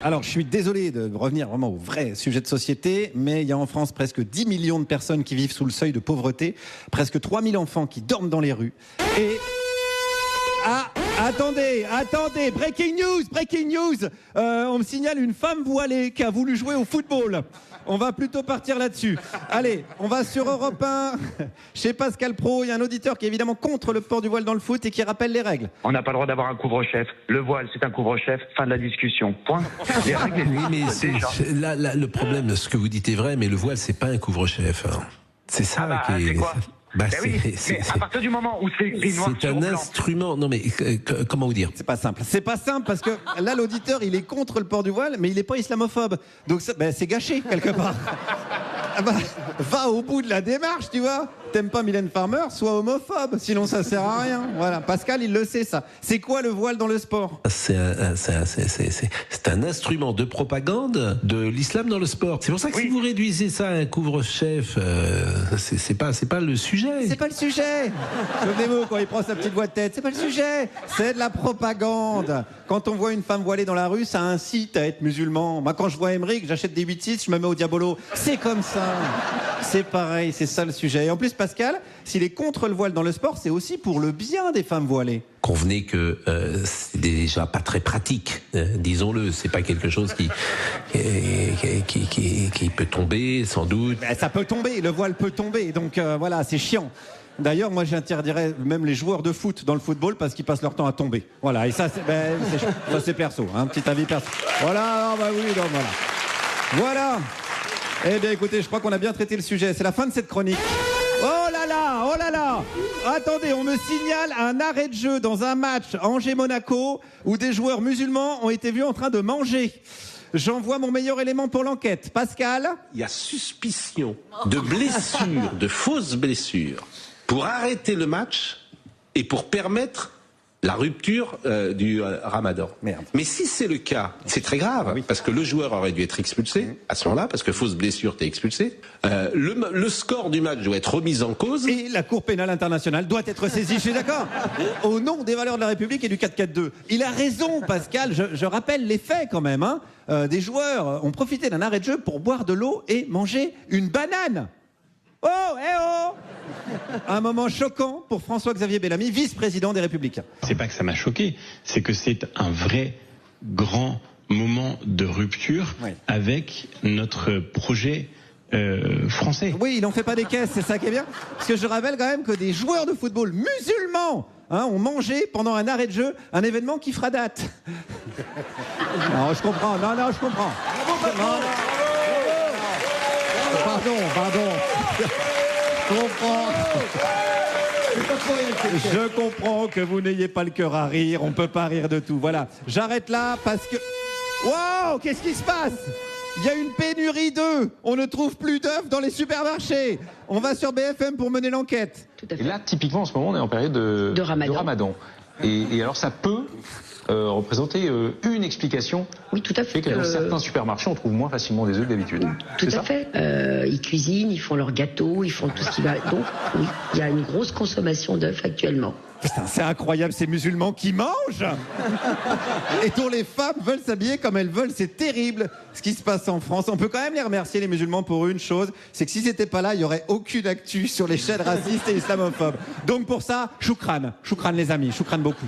Alors, je suis désolé de revenir vraiment au vrai sujet de société, mais il y a en France presque 10 millions de personnes qui vivent sous le seuil de pauvreté, presque 3000 enfants qui dorment dans les rues. Et... Ah, attendez, breaking news. On me signale une femme voilée qui a voulu jouer au football. On va plutôt partir là-dessus. Allez, on va sur Europe 1, chez Pascal Praud. Il y a un auditeur qui est évidemment contre le port du voile dans le foot et qui rappelle les règles. On n'a pas le droit d'avoir un couvre-chef. Le voile, c'est un couvre-chef. Fin de la discussion. Point. Les règles, oui, mais là, le problème, ce que vous dites est vrai, mais le voile, c'est pas un couvre-chef. C'est ça qui est... C'est quoi bah, oui, mais à partir du moment où c'est écrit noir sur blanc... C'est un instrument... Non mais, comment vous dire ? C'est pas simple parce que là, l'auditeur, il est contre le port du voile, mais il n'est pas islamophobe. Donc c'est gâché, quelque part. Va au bout de la démarche, tu vois. T'aimes pas Mylène Farmer, sois homophobe, sinon ça sert à rien. Voilà, Pascal, il le sait, ça. C'est quoi le voile dans le sport ? C'est un instrument de propagande de l'islam dans le sport. C'est pour ça que si vous réduisez ça à un couvre-chef, c'est pas le sujet. C'est pas le sujet. Souvenez-vous, quand il prend sa petite voix de tête, c'est pas le sujet. C'est de la propagande. Quand on voit une femme voilée dans la rue, ça incite à être musulman. Moi, quand je vois Emmerich, j'achète des 8-6, je me mets au diabolo. C'est comme ça. C'est pareil, c'est ça le sujet. Et en plus, Pascal, s'il est contre le voile dans le sport, c'est aussi pour le bien des femmes voilées. Convenez que c'est déjà pas très pratique, disons-le. C'est pas quelque chose qui peut tomber, sans doute. Ben, ça peut tomber, le voile peut tomber. Donc voilà, c'est chiant. D'ailleurs, moi, j'interdirais même les joueurs de foot dans le football parce qu'ils passent leur temps à tomber. Voilà, et ça, c'est perso, hein, petit avis perso. Voilà, bah oui, donc voilà. Voilà. Eh bien, écoutez, je crois qu'on a bien traité le sujet. C'est la fin de cette chronique. Oh là là. Attendez, on me signale un arrêt de jeu dans un match Angers-Monaco où des joueurs musulmans ont été vus en train de manger. J'envoie mon meilleur élément pour l'enquête. Pascal ? Il y a suspicion de blessures, de fausses blessures, pour arrêter le match et pour permettre la rupture du ramadan. Merde. Mais si c'est le cas, c'est très grave, parce que le joueur aurait dû être expulsé à ce moment-là, parce que fausse blessure, t'es expulsé. Le score du match doit être remis en cause. Et la Cour pénale internationale doit être saisie, je suis d'accord. Au nom des valeurs de la République et du 4-4-2. Il a raison, Pascal, je rappelle les faits quand même. Hein. Des joueurs ont profité d'un arrêt de jeu pour boire de l'eau et manger une banane. Oh, un moment choquant pour François-Xavier Bellamy, vice-président des Républicains. C'est pas que ça m'a choqué, c'est que c'est un vrai grand moment de rupture avec notre projet français. Oui, il n'en fait pas des caisses, c'est ça qui est bien. Parce que je rappelle quand même que des joueurs de football musulmans ont mangé pendant un arrêt de jeu un événement qui fera date. Non, je comprends. Non, je comprends. Pardon. Je comprends que vous n'ayez pas le cœur à rire. On peut pas rire de tout. Voilà. J'arrête là parce que... Wow, qu'est-ce qui se passe ? Il y a une pénurie d'œufs. On ne trouve plus d'œufs dans les supermarchés. On va sur BFM pour mener l'enquête. Et là, typiquement, en ce moment, on est en période de Ramadan. Et alors, ça peut représenter une explication. Oui, tout à fait. Que dans certains supermarchés, on trouve moins facilement des œufs que d'habitude. Tout à fait. Ils cuisinent, ils font leurs gâteaux, ils font tout ce qui va. Donc, oui, il y a une grosse consommation d'œufs actuellement. Putain, c'est incroyable, ces musulmans qui mangent et dont les femmes veulent s'habiller comme elles veulent. C'est terrible ce qui se passe en France. On peut quand même les remercier, les musulmans, pour une chose, c'est que si c'était pas là, il y aurait aucune actu sur les chaînes racistes et islamophobes. Donc pour ça, choukran les amis, choukran beaucoup.